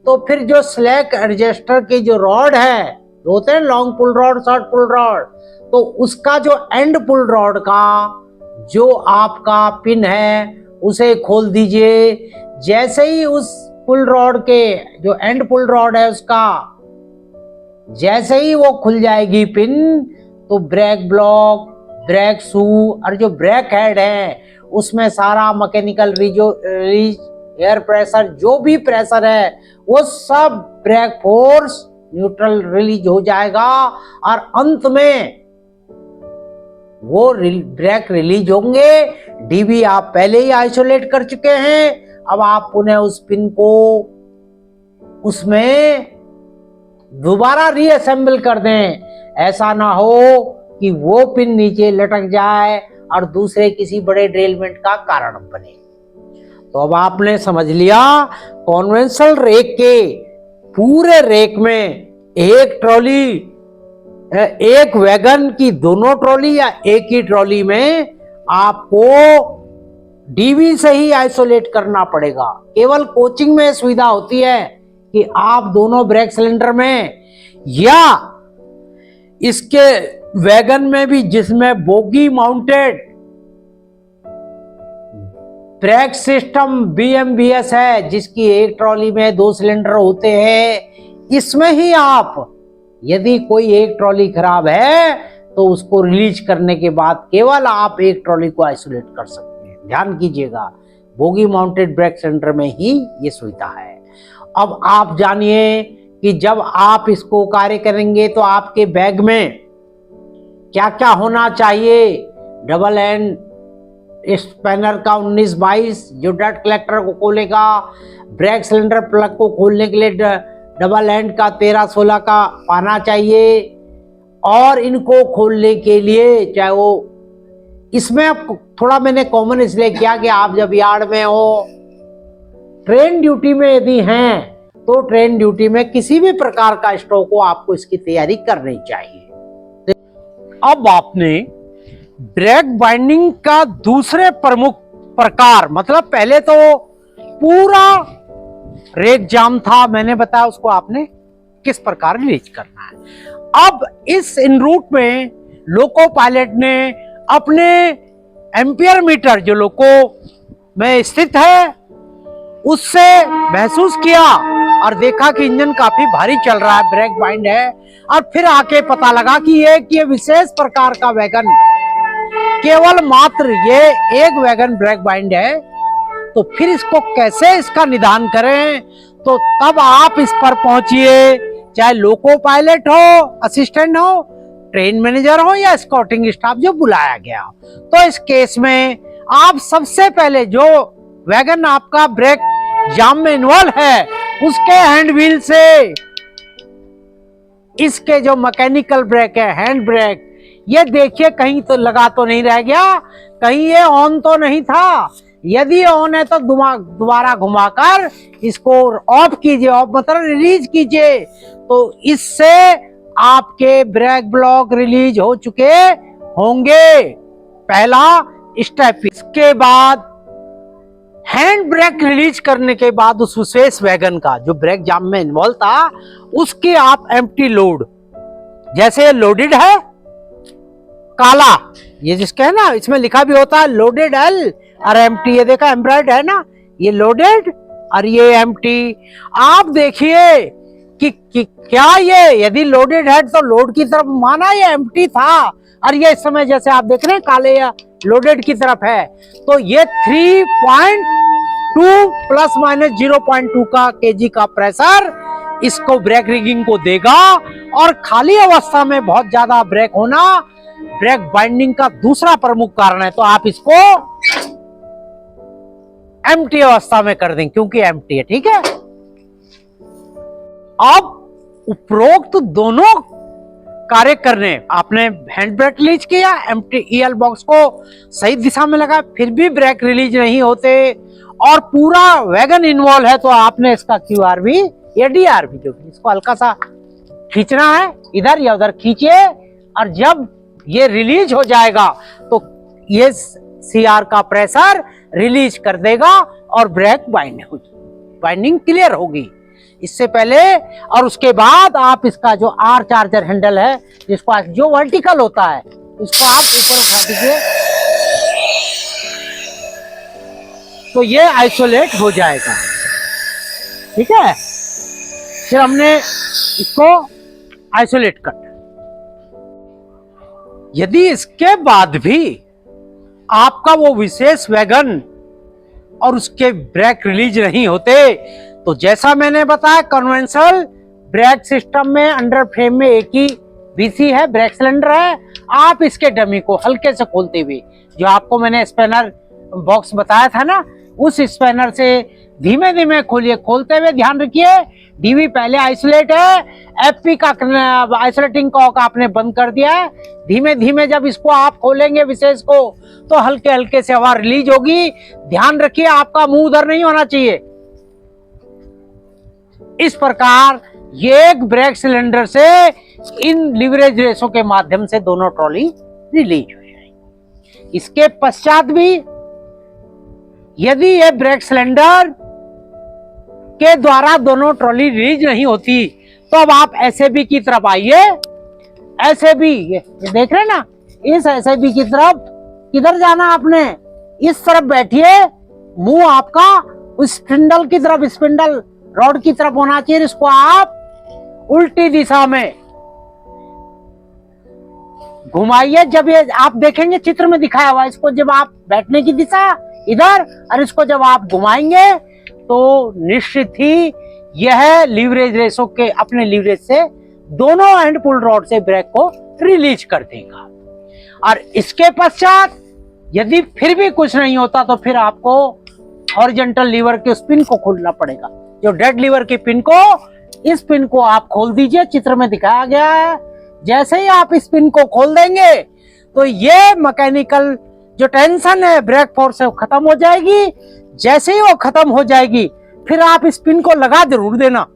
तो फिर जो स्लैक एडजस्टर की जो रॉड है, होते हैं लॉन्ग पुल रॉड, शॉर्ट पुल रॉड, तो उसका जो एंड पुल रॉड का जो आपका पिन है उसे खोल दीजिए। जैसे ही उस पुल रॉड के जो एंड पुल रॉड है उसका जैसे ही वो खुल जाएगी पिन, तो ब्रेक ब्लॉक, ब्रेक शू और जो ब्रेक हेड है उसमें सारा मैकेनिकल रिलीज, एयर प्रेशर, जो भी प्रेशर है वो सब ब्रेक फोर्स न्यूट्रल रिलीज हो जाएगा और अंत में वो ब्रेक रिलीज होंगे। डीबी आप पहले ही आइसोलेट कर चुके हैं, अब आप पुनः उस पिन को उसमें दोबारा रीअसेंबल कर दें। ऐसा ना हो कि वो पिन नीचे लटक जाए और दूसरे किसी बड़े डेरेलमेंट का कारण बने। तो अब आपने समझ लिया कॉन्वेंशनल रेक के पूरे रेक में एक ट्रॉली, एक वैगन की दोनों ट्रॉली या एक ही ट्रॉली में आपको डीबी से ही आइसोलेट करना पड़ेगा। केवल कोचिंग में सुविधा होती है कि आप दोनों ब्रेक सिलेंडर में या इसके वैगन में भी, जिसमें bogie mounted brake system BMBS है, जिसकी एक ट्रॉली में 2 सिलेंडर होते हैं, इसमें ही आप यदि कोई एक ट्रॉली खराब है तो उसको रिलीज करने के बाद केवल आप एक ट्रॉली को आइसोलेट कर सकते हैं। ध्यान कीजिएगा, बोगी माउंटेड ब्रेक सिलेंडर में ही ये सुविधा है। अब आप जानिए कि जब आप इसको कार्य करेंगे तो आपके बैग में क्या क्या होना चाहिए। डबल एंड स्पैनर का 19-22 जो डर्ट कलेक्टर को खोलेगा, ब्रेक सिलेंडर प्लग को खोलने के लिए डबल एंड का 13-16 का पाना चाहिए। और इनको खोलने के लिए चाहे वो, इसमें थोड़ा मैंने कॉमन इसलिए किया कि आप जब यार्ड में हो, ट्रेन ड्यूटी में यदि हैं तो ट्रेन ड्यूटी में किसी भी प्रकार का स्ट्रोक हो आपको इसकी तैयारी करनी चाहिए। अब आपने ब्रेक बाइंडिंग का दूसरे प्रमुख प्रकार, मतलब पहले तो पूरा रेक जाम था, मैंने बताया उसको आपने किस प्रकार रिलीज करना है। अब इस इन रूट में लोको पायलट ने अपने एम्पियर मीटर जो लोको में स्थित है उससे महसूस किया और देखा कि इंजन काफी भारी चल रहा है, ब्रेक बाइंड है, और फिर आके पता लगा कि ये विशेष प्रकार का वैगन, केवल मात्र ये एक वैगन ब्रेक बाइंड है। तो फिर इसको कैसे इसका निदान करें, तो तब आप इस पर पहुंचिए, चाहे लोको पायलट हो, असिस्टेंट हो, ट्रेन मैनेजर हो या स्काउटिंग स्टाफ जो बुलाया गया हो। तो इस केस में आप सबसे पहले जो वैगन आपका ब्रेक जाम में इन्वॉल्व है उसके हैंड व्हील से इसके जो मैकेनिकल ब्रेक है, हैंड ब्रेक, ये देखिए कहीं तो लगा तो नहीं रह गया, कहीं ये ऑन तो नहीं था। यदि ऑन है तो दोबारा घुमाकर इसको ऑफ कीजिए, ऑफ मतलब रिलीज कीजिए। तो इससे आपके ब्रेक ब्लॉक रिलीज हो चुके होंगे, पहला स्टेप। इसके बाद हैंड ब्रेक रिलीज करने के बाद उस विशेष वैगन का जो ब्रेक जाम में इन्वॉल्व था उसके आप एम्प्टी लोड, जैसे ये लोडेड है काला, ये जिसके है ना इसमें लिखा भी होता है लोडेड L और एम्प्टी, ये देखा एम्ब्रॉयड है ना, ये लोडेड और ये एम्प्टी। आप देखिए कि क्या ये यदि लोडेड है तो लोड की तरफ माना ये एम्प्टी था, और ये इस समय जैसे आप देख रहे हैं काले या लोडेड की तरफ है। तो ये 3.2 प्लस माइनस 0.2 का केजी का प्रेशर इसको ब्रेक रिगिंग को देगा। और खाली अवस्था में बहुत ज्यादा ब्रेक होना ब्रेक बाइंडिंग का दूसरा प्रमुख कारण है। तो आप इसको एम्प्टी अवस्था में कर दें क्योंकि एम्प्टी है, ठीक है। अब उपरोक्त दोनों कार्य करने, आपने हैंड ब्रेक रिलीज किया, एम्प्टी ईएल बॉक्स को सही दिशा में लगा, फिर भी ब्रेक रिलीज नहीं होते और पूरा वैगन इन्वॉल्व है, तो आपने इसका क्यूआरवी या डीआरवी जो इसको हल्का सा खींचना है, इधर या उधर खींचिए, और जब ये रिलीज हो जाएगा तो ये सीआर का प्रेशर रिलीज कर देगा और ब्रेक बाइंडिंग क्लियर होगी। इससे पहले और उसके बाद आप इसका जो आर चार्जर हैंडल है, जिसको जो वर्टिकल होता है, इसको आप ऊपर उठा दीजिए तो ये आइसोलेट हो जाएगा। ठीक है, फिर हमने इसको आइसोलेट कर, यदि इसके बाद भी आपका वो विशेष वैगन और उसके ब्रेक रिलीज नहीं होते, तो जैसा मैंने बताया कन्वेंशनल ब्रेक सिस्टम में अंडर फ्रेम में एक ही बीसी है, ब्रेक सिलेंडर है। आप इसके डमी को हल्के से खोलते हुए, जो आपको मैंने स्पैनर बॉक्स बताया था ना, उस स्पैनर से धीमे धीमे खोलिए। खोलते हुए ध्यान रखिए डीवी पहले आइसोलेट है, एफपी का आइसोलेटिंग कॉक आपने बंद कर दिया है। धीमे धीमे जब इसको आप खोलेंगे विशेष को, तो हल्के हल्के से हवा रिलीज होगी। ध्यान रखिए आपका मुंह उधर नहीं होना चाहिए। इस प्रकार ये एक ब्रेक सिलेंडर से इन लीवरेज रेसों के माध्यम से दोनों ट्रॉली रिलीज हो जाएगी। इसके पश्चात भी यदि ये ब्रेक सिलेंडर के द्वारा दोनों ट्रॉली रिलीज नहीं होती, तो अब आप एसएबी की तरफ आइए। एसएबी ये देख रहे हैं ना, इस एसएबी की तरफ किधर जाना आपने, इस तरफ बैठिए, मुंह आपका उस स्पिंडल की तरफ, स्पिंडल रॉड की तरफ होना चाहिए। इसको आप उल्टी दिशा में घुमाइए। जब ये आप देखेंगे चित्र में दिखाया हुआ, इसको जब आप बैठने की दिशा इधर, और इसको जब आप घुमाएंगे तो निश्चित ही यह लीवरेज रेसों के अपने लीवरेज से दोनों एंड पुल रॉड से ब्रेक को रिलीज कर देगा। और इसके पश्चात यदि फिर भी कुछ नहीं होता, तो फिर आपको हॉरिजॉन्टल लीवर के उस पिन को खोलना पड़ेगा। जो डेड लीवर की पिन को, इस पिन को आप खोल दीजिए, चित्र में दिखाया गया है। जैसे ही आप इस पिन को खोल देंगे, तो ये मैकेनिकल जो टेंशन है ब्रेक फोर्स से खत्म हो जाएगी। जैसे ही वो खत्म हो जाएगी, फिर आप इस पिन को लगा जरूर देना,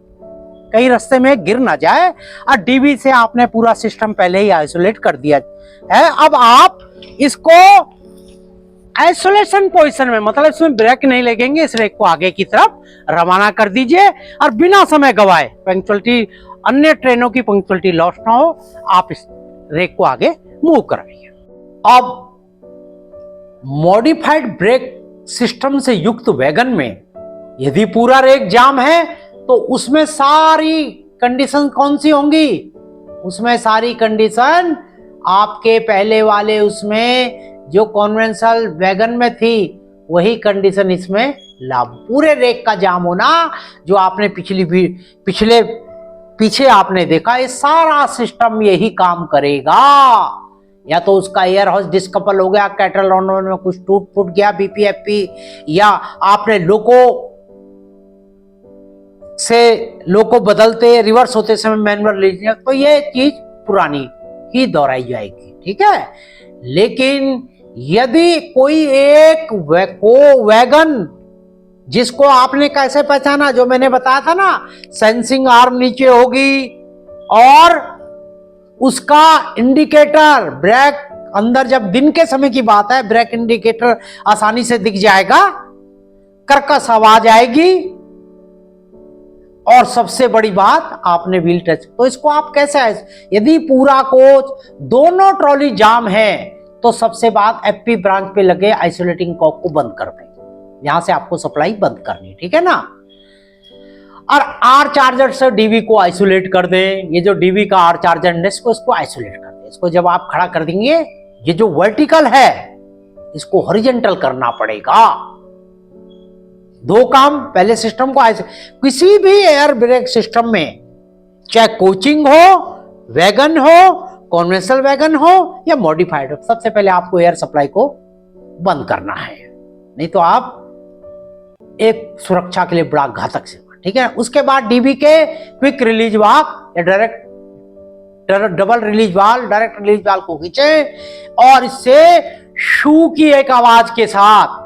कहीं रास्ते में गिर ना जाए। और डीबी से आपने पूरा सिस्टम पहले ही आइसोलेट कर दिया है। अब आप इसको आइसोलेशन पोजीशन में, मतलब इसमें ब्रेक नहीं लगेंगे, इस रेक को आगे की तरफ रवाना कर दीजिए और बिना समय गवाए, पंक्चुअलिटी अन्य ट्रेनों की पंक्चुअलिटी लॉस ना हो, आप इस रेक को आगे मूव कराइए। अब मॉडिफाइड ब्रेक सिस्टम से युक्त वैगन में यदि पूरा रेक जाम है, तो उसमें सारी कंडीशन कौन सी होंगी? उसमें सारी कंडीशन आपके पहले वाले उसमें जो कॉन्वेंशनल वैगन में थी, वही कंडीशन इसमें लागू। पूरे रेक का जाम होना, जो आपने पीछे आपने देखा, ये सारा सिस्टम यही काम करेगा। या तो उसका एयर हाउस डिस्कपल हो गया, कैटल ऑनर में कुछ टूट फूट गया बीपीएफपी, या आपने लोको बदलते रिवर्स होते समय मैनुअल लीजिए, तो ये चीज पुरानी ही दोहराई जाएगी। ठीक है, लेकिन यदि कोई एक वैगन जिसको आपने कैसे पहचाना, जो मैंने बताया था ना, सेंसिंग आर्म नीचे होगी और उसका इंडिकेटर ब्रेक अंदर, जब दिन के समय की बात है, ब्रेक इंडिकेटर आसानी से दिख जाएगा, कर्कश आवाज आएगी, और सबसे बड़ी बात आपने व्हील टच। तो इसको आप कैसे, यदि पूरा कोच दोनों ट्रॉली जाम है, तो सबसे बात एफपी ब्रांच पे लगे आइसोलेटिंग कॉक को बंद कर दें, यहां से आपको सप्लाई बंद करनी, ठीक है ना। और आर चार्जर से डीवी को आइसोलेट कर दें। ये जो डीवी का आर चार्जर है, इसको आइसोलेट कर दें। इसको जब आप खड़ा कर देंगे, ये जो वर्टिकल है इसको हॉरिजॉन्टल करना पड़ेगा। दो काम, पहले सिस्टम को किसी भी एयर ब्रेक सिस्टम में, चाहे कोचिंग हो, वैगन हो, कॉन्वेंशनल वैगन हो या मॉडिफाइड हो, सबसे पहले आपको एयर सप्लाई को बंद करना है, नहीं तो आप एक सुरक्षा के लिए बड़ा घातक से, ठीक है। उसके बाद डीबी के क्विक रिलीज वाल्व या direct double release valve, direct release valve को खींचे और इससे शू की एक आवाज के साथ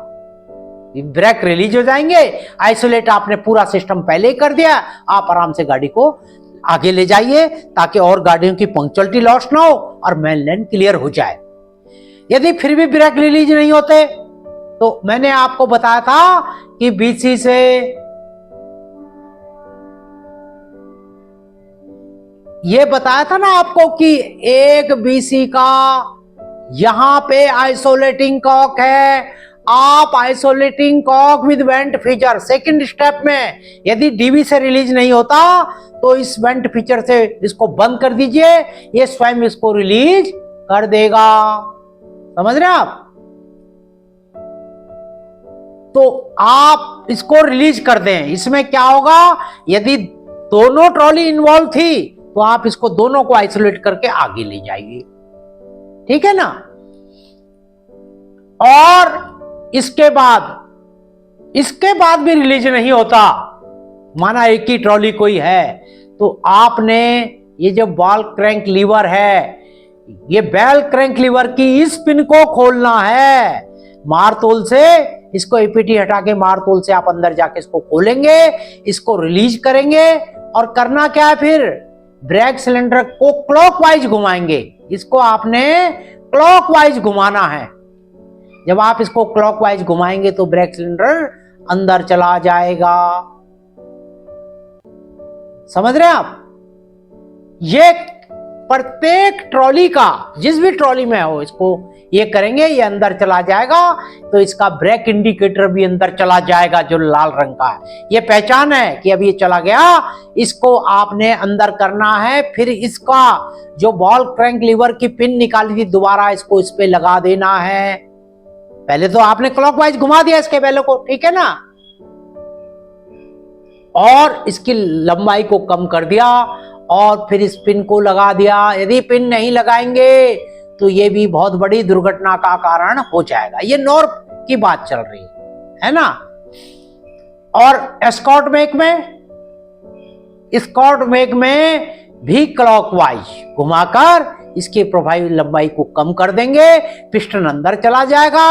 ब्रेक रिलीज हो जाएंगे। आइसोलेट आपने पूरा सिस्टम पहले ही कर दिया, आप आराम से गाड़ी को आगे ले जाइए ताकि और गाड़ियों की पंक्चुअलिटी लॉस ना हो और मेन लेन क्लियर हो जाए। यदि फिर भी ब्रेक रिलीज नहीं होते तो मैंने आपको बताया था कि बीसी से ये बताया था ना आपको कि एक बीसी का यहां पे आइसोलेटिंग कॉक है, आप isolating cock with vent feature second step में यदि डीवी से रिलीज नहीं होता तो इस वेंट फीचर से इसको बंद कर दीजिए, ये स्वयं इसको रिलीज कर देगा। समझ रहे हैं आप? तो आप इसको रिलीज कर दें। इसमें क्या होगा, यदि दोनों ट्रॉली इन्वॉल्व थी तो आप इसको दोनों को आइसोलेट करके आगे ले जाइए, ठीक है ना। और इसके बाद भी रिलीज नहीं होता, माना एक ही ट्रॉली कोई है, तो आपने ये जो बॉल क्रैंक लीवर है, ये बेल क्रैंक लीवर की इस पिन को खोलना है मारतोल से। इसको एपीटी हटा के मारतोल से आप अंदर जाके इसको खोलेंगे, इसको रिलीज करेंगे और करना क्या है, फिर ब्रेक सिलेंडर को क्लॉकवाइज घुमाएंगे। इसको आपने क्लॉकवाइज घुमाना है। जब आप इसको क्लॉकवाइज घुमाएंगे तो ब्रेक सिलेंडर अंदर चला जाएगा। समझ रहे हैं आप? ये प्रत्येक ट्रॉली का, जिस भी ट्रॉली में हो, इसको ये करेंगे, ये अंदर चला जाएगा तो इसका ब्रेक इंडिकेटर भी अंदर चला जाएगा जो लाल रंग का है। ये पहचान है कि अब ये चला गया, इसको आपने अंदर करना है। फिर इसका जो बॉल क्रैंक लीवर की पिन निकाली थी दोबारा इसको इस पे लगा देना है। पहले तो आपने क्लॉकवाइज घुमा दिया इसके बेलों को, ठीक है ना, और इसकी लंबाई को कम कर दिया और फिर इस पिन को लगा दिया। यदि पिन नहीं लगाएंगे तो ये भी बहुत बड़ी दुर्घटना का कारण हो जाएगा। ये नॉर्म की बात चल रही है ना। और एस्कॉर्ट मेक में भी क्लॉकवाइज घुमाकर इसकी प्रभावी लंबाई को कम कर देंगे, पिस्टन अंदर चला जाएगा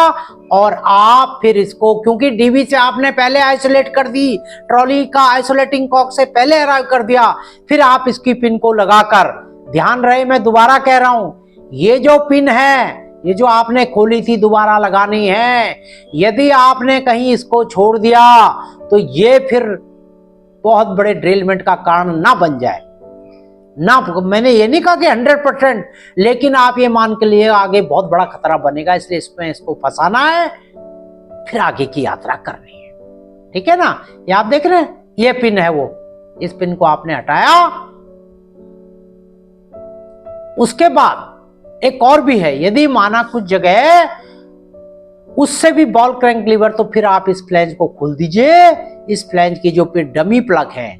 और आप फिर इसको, क्योंकि डीवी से आपने पहले आइसोलेट कर दी, ट्रॉली का आइसोलेटिंग कॉक से पहले अराइव कर दिया, फिर आप इसकी पिन को लगाकर, ध्यान रहे मैं दोबारा कह रहा हूं, ये जो पिन है, ये जो आपने खोली थी दोबारा लगानी है। यदि आपने कहीं इसको छोड़ दिया तो ये फिर बहुत बड़े ड्रिलमेंट का कारण ना बन जाए ना। मैंने ये नहीं कहा कि 100%, लेकिन आप ये मान के लिए आगे बहुत बड़ा खतरा बनेगा, इसलिए इसमें इसको फंसाना है, फिर आगे की यात्रा करनी है, ठीक है ना। ये आप देख रहे हैं, ये पिन है वो, इस पिन को आपने हटाया। उसके बाद एक और भी है, यदि माना कुछ जगह उससे भी बॉल क्रैंक लीवर, तो फिर आप इस फ्लैंज को खोल दीजिए। इस फ्लैंज की जो फिर डमी प्लग है,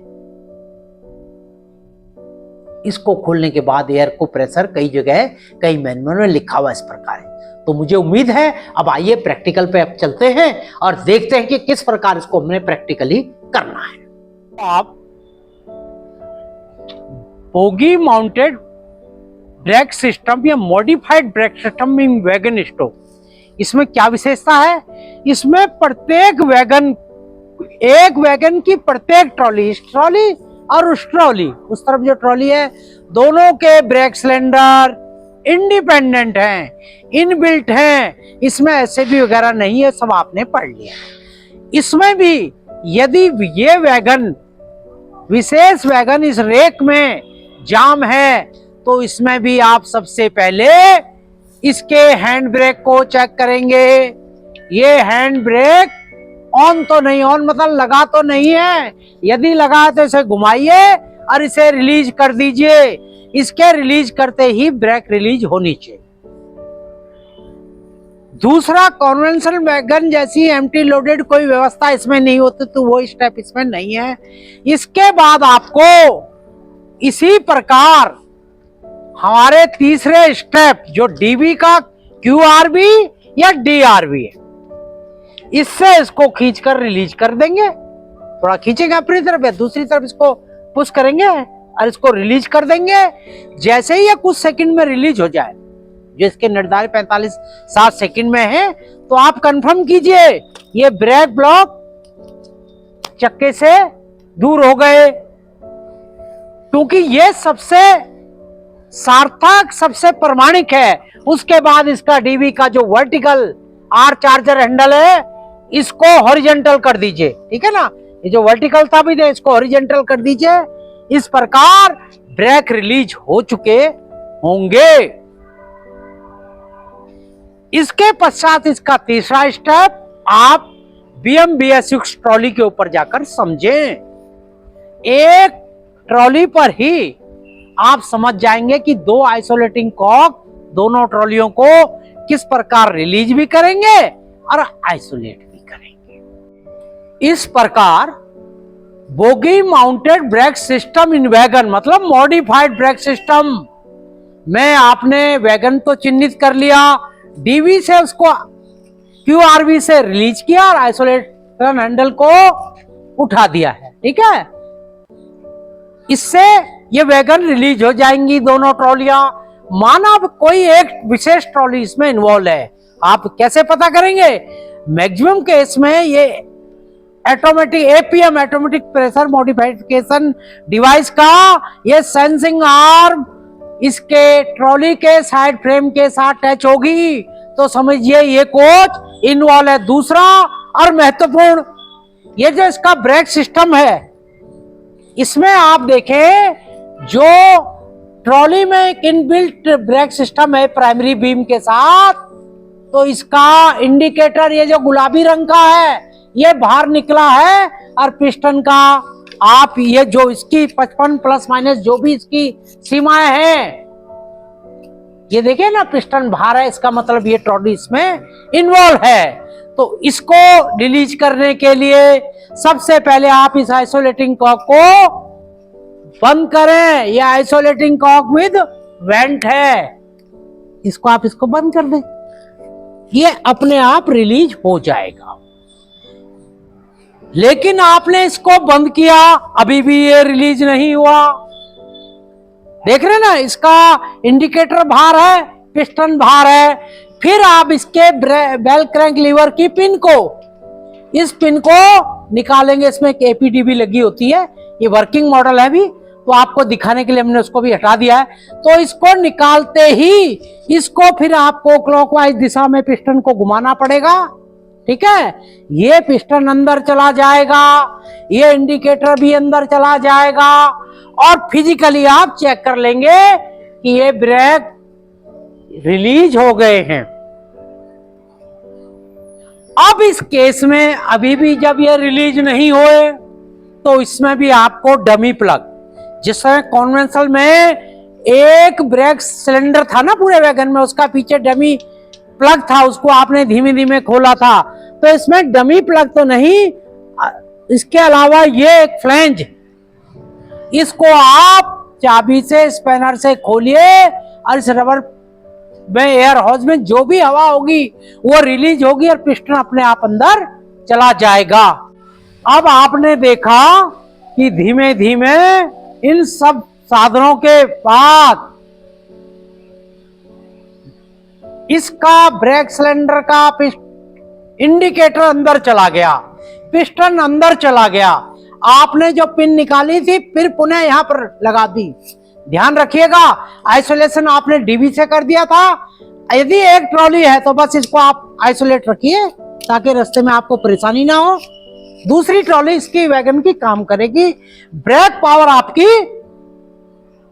इसको खोलने के बाद एयर को प्रेशर कई जगह कई मैनुअल में लिखा हुआ इस प्रकार है। तो मुझे उम्मीद है, अब आइए प्रैक्टिकल पे अब चलते हैं और देखते हैं कि किस प्रकार इसको हमने प्रैक्टिकली करना है। आप बोगी माउंटेड ब्रेक सिस्टम या modified brake system in wagon stove, इसमें क्या विशेषता है, इसमें प्रत्येक वैगन, एक वैगन की प्रत्येक ट्रॉली, इस ट्रॉली और उस ट्रॉली, उस तरफ जो ट्रॉली है, दोनों के ब्रेक सिलेंडर इंडिपेंडेंट हैं, इनबिल्ट हैं, इसमें एसएबी वगैरह नहीं है, सब आपने पढ़ लिया। इसमें भी यदि ये वैगन, विशेष वैगन इस रेक में जाम है तो इसमें भी आप सबसे पहले इसके हैंड ब्रेक को चेक करेंगे। ये हैंड ब्रेक ऑन तो नहीं, ऑन मतलब लगा तो नहीं है, यदि लगा है तो इसे घुमाइए और इसे रिलीज कर दीजिए। इसके रिलीज करते ही ब्रेक रिलीज होनी चाहिए। दूसरा, कन्वेंशनल वैगन जैसी एम्प्टी लोडेड कोई व्यवस्था इसमें नहीं होती, तो वो स्टेप इसमें नहीं है। इसके बाद आपको इसी प्रकार हमारे तीसरे स्टेप जो डीबी का क्यूआरबी या डीआरबी है, इससे इसको खींचकर रिलीज कर देंगे। थोड़ा खींचेंगे अपनी तरफ या दूसरी तरफ इसको पुश करेंगे और इसको रिलीज कर देंगे। जैसे ही ये कुछ सेकंड में रिलीज हो जाए, जो इसके निर्धारित 45-60 सेकंड में है, तो आप कंफर्म कीजिए ये ब्रेक ब्लॉक चक्के से दूर हो गए, क्योंकि ये सबसे सार्थक, सबसे प्रमाणिक है। उसके बाद इसका डीवी का जो वर्टिकल आर चार्जर हैंडल है, इसको हॉरिजॉन्टल कर दीजिए, ठीक है ना। ये जो वर्टिकल था भी, इसको हॉरिजॉन्टल कर दीजिए। इस प्रकार ब्रेक रिलीज हो चुके होंगे। इसके पश्चात इसका तीसरा स्टेप आप BMBS6 ट्रॉली के ऊपर जाकर समझें। एक ट्रॉली पर ही आप समझ जाएंगे कि दो आइसोलेटिंग कॉक दोनों ट्रॉलियों को किस प्रकार रिलीज भी करेंगे और आइसोलेट भी करेंगे। इस प्रकार bogie mounted brake system in wagon, मतलब मॉडिफाइड ब्रेक सिस्टम में आपने वैगन तो चिन्हित कर लिया, डीवी से उसको QRV से रिलीज किया और आइसोलेशन हैंडल को उठा दिया है, ठीक है। इससे ये वैगन रिलीज हो जाएंगी दोनों ट्रॉलियां। माना कोई एक विशेष ट्रॉली इसमें इन्वॉल्व है, आप कैसे पता करेंगे? मैक्सिमम केस में ये automatic APM, automatic pressure modification device का ये सेंसिंग आर्म इसके ट्रॉली के साइड फ्रेम के साथ टच होगी, तो समझिए ये कोच इन्वॉल्व है। दूसरा और महत्वपूर्ण, ये जो इसका ब्रेक सिस्टम है, इसमें आप देखें जो ट्रॉली में एक इनबिल्ट ब्रेक सिस्टम है प्राइमरी बीम के साथ, तो इसका इंडिकेटर ये जो गुलाबी रंग का है ये बाहर निकला है, और पिस्टन का आप ये जो इसकी 55 प्लस माइनस जो भी इसकी सीमाएं हैं, ये देखिए ना पिस्टन बाहर है, इसका मतलब ये ट्रॉली इसमें इन्वॉल्व है। तो इसको रिलीज करने के लिए सबसे पहले आप इस आइसोलेटिंग कॉक को बंद करें। ये आइसोलेटिंग कॉक विद वेंट है, इसको बंद कर दें, ये अपने आप रिलीज हो जाएगा। लेकिन आपने इसको बंद किया, अभी भी ये रिलीज नहीं हुआ। देख रहे ना, इसका इंडिकेटर बाहर है, पिस्टन बाहर है। फिर आप इसके बेल क्रैंक लीवर की पिन को, इस पिन को निकालेंगे। इसमें एक APDB लगी होती है, ये वर्किंग मॉडल है भी, तो आपको दिखाने के लिए हमने उसको भी हटा दिया है। तो इसको निकालते ही इसको फिर आपको क्लॉकवाइज दिशा में पिस्टन को घुमाना पड़ेगा, ठीक है। ये पिस्टन अंदर चला जाएगा, ये इंडिकेटर भी अंदर चला जाएगा, और फिजिकली आप चेक कर लेंगे कि ये ब्रेक रिलीज हो गए हैं। अब इस केस में अभी भी जब ये रिलीज नहीं हुए, तो इसमें भी आपको डमी प्लग, जिसमें कॉन्वेंशनल में एक ब्रेक सिलेंडर था ना पूरे वैगन में, उसका पीछे डमी प्लग था, उसको आपने धीमे धीमे खोला था। तो इसमें डमी प्लग तो नहीं, इसके अलावा ये एक फ्लैंज, इसको आप चाबी से स्पैनर से खोलिए, और इस रबर में एयर हाउस में जो भी हवा होगी वो रिलीज होगी, और पिस्टन अपने आप अंदर चला जाएगा। अब आपने देखा कि धीमे धीमे इन सब साधनों के बाद इसका ब्रेक सिलेंडर का इंडिकेटर अंदर चला गया, पिस्टन अंदर चला गया। आपने जो पिन निकाली थी फिर पुनः यहां पर लगा दी। ध्यान रखिएगा, आइसोलेशन आपने डीवी से कर दिया था। यदि एक ट्रॉली है तो बस इसको आप आइसोलेट रखिए ताकि रास्ते में आपको परेशानी ना हो। दूसरी ट्रॉली इसकी वैगन की काम करेगी, ब्रेक पावर आपकी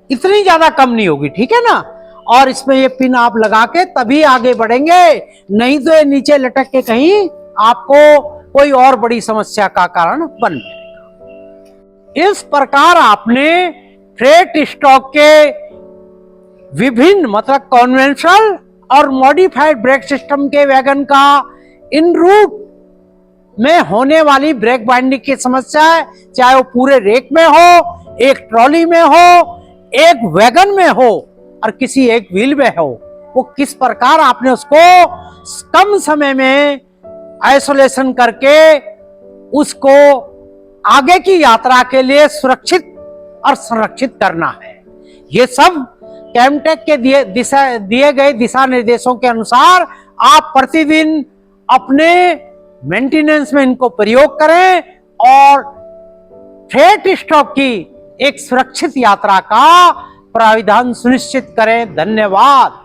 इतनी ज्यादा कम नहीं होगी, ठीक है ना। और इसमें ये पिन आप लगा के तभी आगे बढ़ेंगे, नहीं तो ये नीचे लटक के कहीं आपको कोई और बड़ी समस्या का कारण बन जाएगा। इस प्रकार आपने फ्रेट स्टॉक के विभिन्न मतलब कॉन्वेंशनल और मॉडिफाइड ब्रेक सिस्टम के वैगन का इन रूट में होने वाली ब्रेक बाइंडिंग की समस्या है, चाहे वो पूरे रेक में हो, एक ट्रॉली में हो, एक वैगन में हो और किसी एक व्हील में हो, वो किस प्रकार आपने उसको कम समय में आइसोलेशन करके उसको आगे की यात्रा के लिए सुरक्षित और संरक्षित करना है। ये सब केमटेक के दिए गए दिशा निर्देशों के अनुसार आप प्रतिदिन अपने मेंटेनेंस में इनको प्रयोग करें और फ्रेट स्टॉक की एक सुरक्षित यात्रा का प्राविधान सुनिश्चित करें। धन्यवाद।